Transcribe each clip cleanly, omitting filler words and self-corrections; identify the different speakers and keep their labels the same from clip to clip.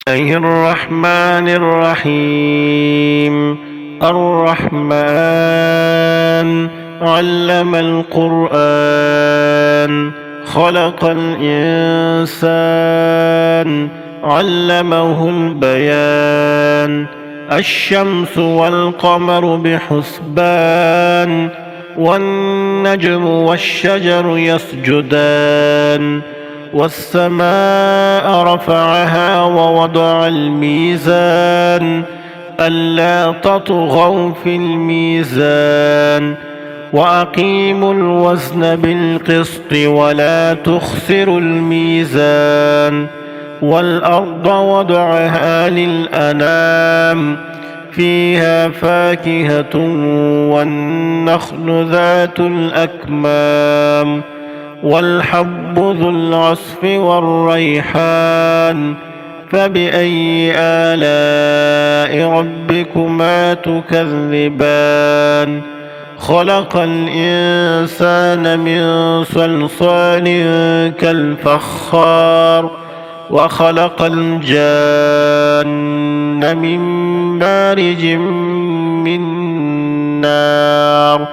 Speaker 1: الله الرحمن الرحيم. الرحمن علم القرآن، خلق الإنسان، علمه البيان. الشمس والقمر بحسبان، والنجم والشجر يسجدان. والسماء رفعها ووضع الميزان، ألا تطغوا في الميزان، وأقيموا الوزن بالقسط ولا تخسروا الميزان. والأرض وضعها للأنام، فيها فاكهة والنخل ذات الأكمام، والحب ذو العصف والريحان. فبأي آلاء ربكما تكذبان؟ خلق الإنسان من صلصال كالفخار، وخلق الجان من مارج من نار.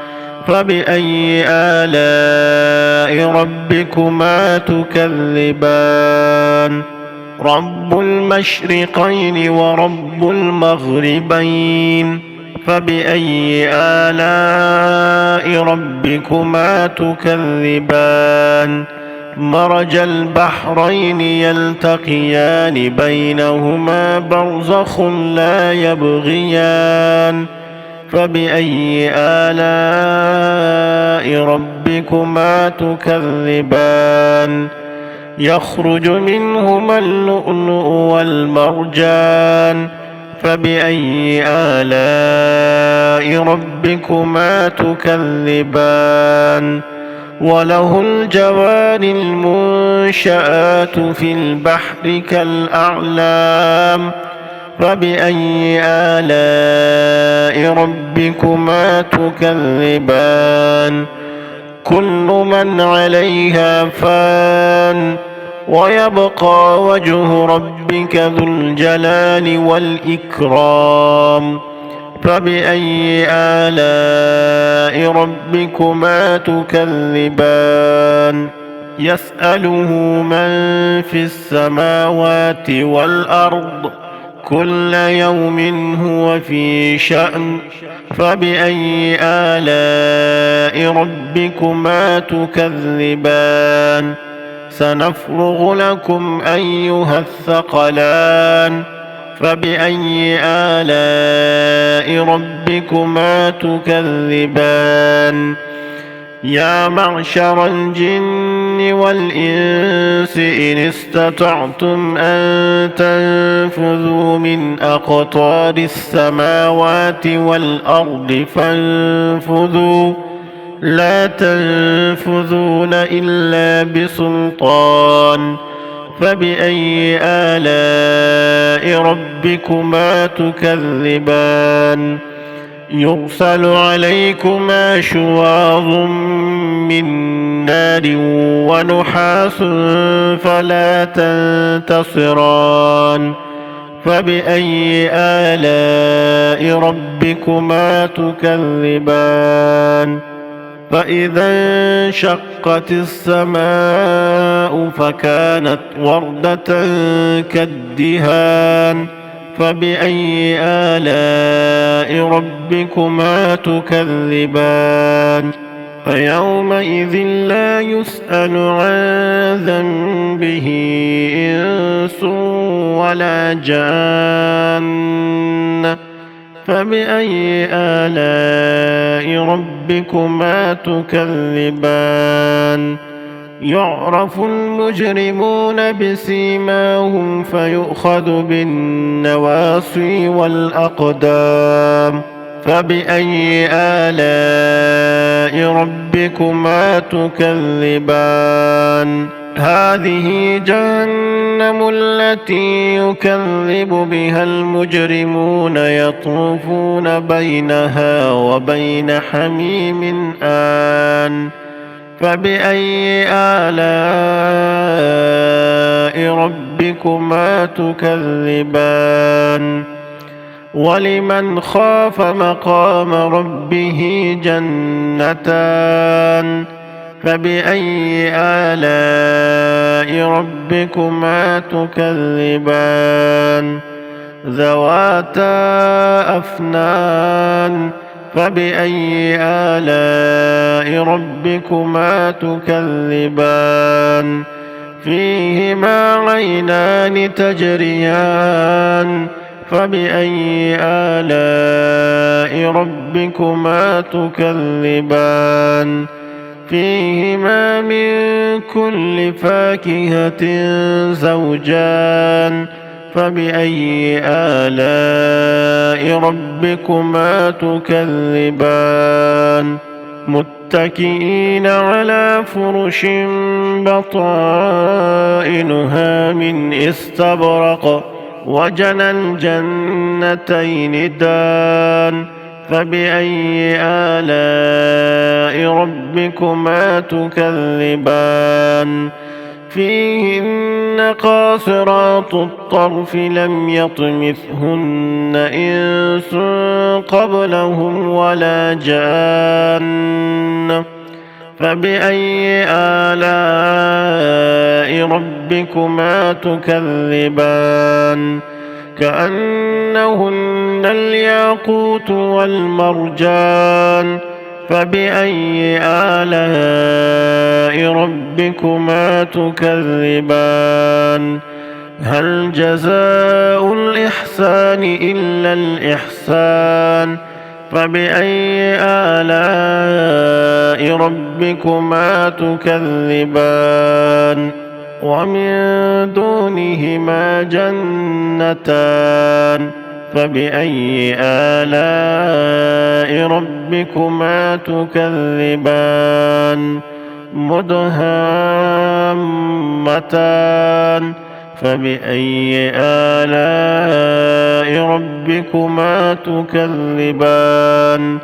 Speaker 1: فبأي آلاء ربكما تكذبان؟ رب المشرقين ورب المغربين. فبأي آلاء ربكما تكذبان؟ مرج البحرين يلتقيان، بينهما برزخ لا يبغيان. فبأي آلاء ربكما تكذبان؟ يخرج منهما اللؤلؤ والمرجان. فبأي آلاء ربكما تكذبان؟ وله الجوار المنشآت في البحر كالأعلام. فبأي آلاء ربكما تكذبان؟ كل من عليها فان، ويبقى وجه ربك ذو الجلال والإكرام. فبأي آلاء ربكما تكذبان؟ يسأله من في السماوات والأرض، كل يوم هو في شأن. فبأي آلاء ربكما تكذبان؟ سنفرغ لكم أيها الثقلان. فبأي آلاء ربكما تكذبان؟ يا معشر الجن والإنس إن استطعتم أن تنفذوا من أقطار السماوات والأرض فانفذوا، لا تنفذون إلا بسلطان. فبأي آلاء ربكما تكذبان؟ يرسل عليكما شواظ من نار ونحاس فلا تنتصران. فبأي آلاء ربكما تكذبان؟ فإذا انشقت السماء فكانت وردة كالدهان. فبأي آلاء ربكما تكذبان؟ فيومئذ لا يسأل عن ذنبه إنس ولا جان. فبأي آلاء ربكما تكذبان؟ يعرف المجرمون بسيماهم فيؤخذ بالنواصي والأقدام. فبأي آلاء ربكما تكذبان؟ هذه جهنم التي يكذب بها المجرمون، يطوفون بينها وبين حميم آن. فبأي آلاء ربكما ربكما تكذبان ولمن خاف مقام ربه جنتان فبأي آلاء ربكما تكذبان ذواتا أفنان فبأي آلاء ربكما تكذبان فيهما عينان تجريان فبأي آلاء ربكما تكذبان فيهما من كل فاكهة زوجان فبأي آلاء ربكما تكذبان متكئين على فرش بطائنها من استبرق وجنى الجنتين دان فبأي آلاء ربكما تكذبان فيهن قاصرات الطرف لم يطمثهن إنس قبلهم ولا جان فبأي آلاء ربكما تكذبان كأنهن الياقوت والمرجان فبأي آلاء ربكما تكذبان هل جزاء الإحسان إلا الإحسان فبأي آلاء ربكما تكذبان ومن دونهما جنتان فبأي آلاء ربكما تكذبان مدهامتان فبأي آلاء ربكما تكذبان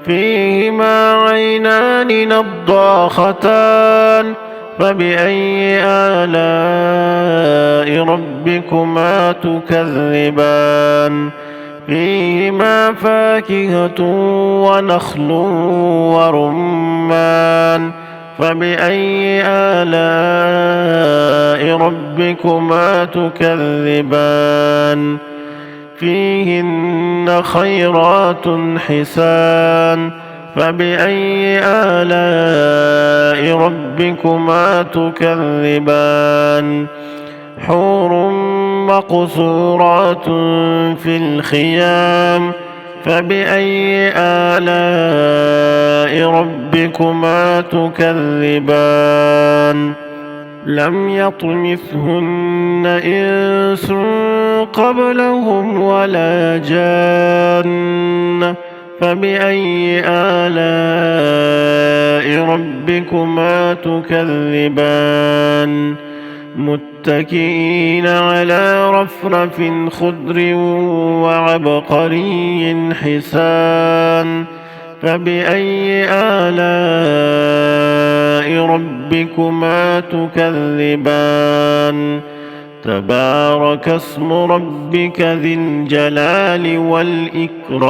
Speaker 1: فيهما عينان نضاختان فبأي آلاء ربكما تكذبان فيهما فاكهة ونخل ورمان فبأي آلاء ربكما تكذبان فيهن خيرات حسان فبأي آلاء ربكما تكذبان حور مقصورات في الخيام فبأي آلاء ربكما تكذبان لم يطمثهن إنس قبلهم ولا جان فبأي آلاء ربكما تكذبان متكئين على رفرف خضر وعبقري حسان فبأي آلاء ربكما تكذبان تبارك اسم ربك ذي الجلال والإكرام